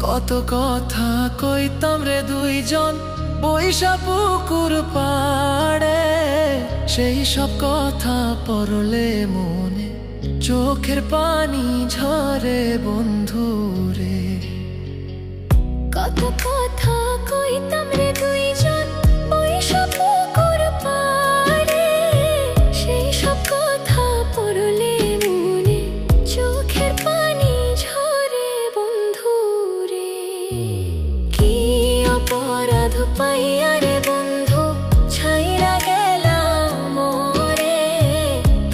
কত কথা কইতাম রে দুইজন বৈশা পুকুর পাড়ে, সেই সব কথা পড়লে মনে চোখের পানি ঝরে বন্ধু রে। কত কথা কইতাম রে দুইজন বৈশা পুকুর পাড়ে, সেই সব কথা পড়লে মনে চোখের পানি ঝরে বন্ধু রে। কি অপরাধ পাইয়া রে বন্ধু ছাইরা গেলাম মোরে,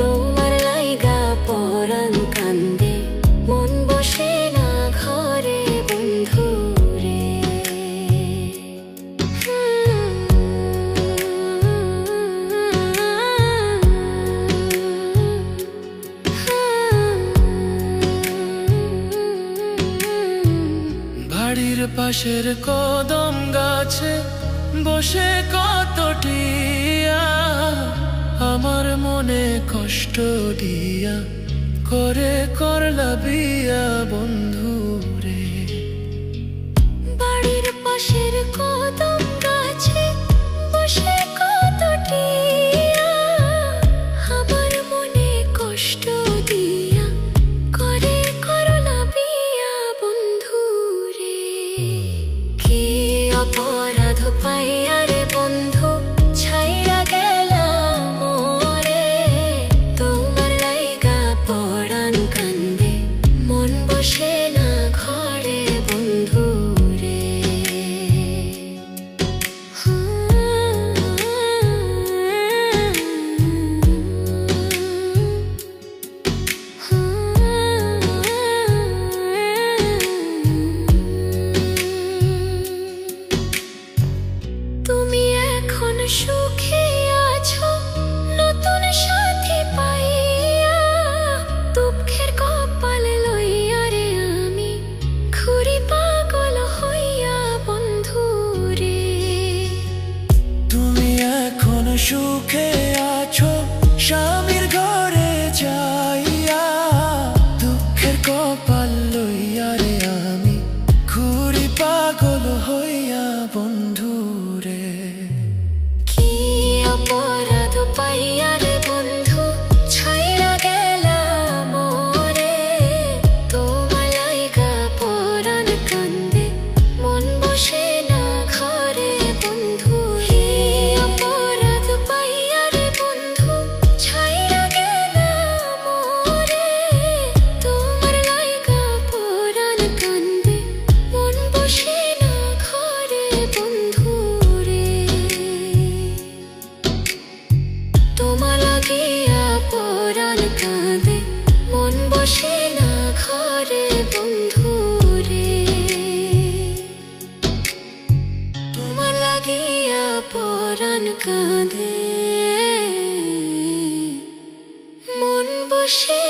তোমার লাইগা পরাণ কান্দে মন বসে না ঘরে বন্ধু রে। বাড়ির পাশের কদম গাছে বসে কত টিয়া, আমার মনে কষ্ট দিয়া করে করলা বিয়া বন্ধু রে। বাড়ির পাশের কদম গাছে বসে কত টিয়া, আমার মনে কষ্ট দিয়া করে করলা বিয়া বন্ধু রে। কি অপরাধ পাইয়া রে বন্ধু ছাইরা গেলাম মোরে, তোমার লাইগা পরাণ কান্দে মন বসে না ঘরে বন্ধু রে। তুমি এখন সুখে আছো নতুন সাথী পাইয়া, দুঃখের কপাল লইয়া রে আমি ঘুরি পাগল হইয়া বন্ধু রে। তুমি এখন সুখে আছো স্বামীর ঘরে যাইয়া, দুঃখের কপাল লইয়া রে আমি ঘুরি পাগল হইয়া বন্ধু রে। কি অপরাধ পাইয়া রে বন্ধু ছাইরা গেলাম মোরে, তোমার লাইগা পরাণ কান্দে মন বসে না ঘরে বন্ধু। কি অপরাধ পাইয়া রে বন্ধু ছাইরা গেলাম মোরে, তোমার লাইগা পরাণ কান্দে মন বসে না ঘরে বন্ধু রে। তোমার লাগিয়া পরাণ কাঁদে মন বসে না ঘরে বন্ধু রে। তোমার লাগিয়া পরাণ কাঁদে মন বসে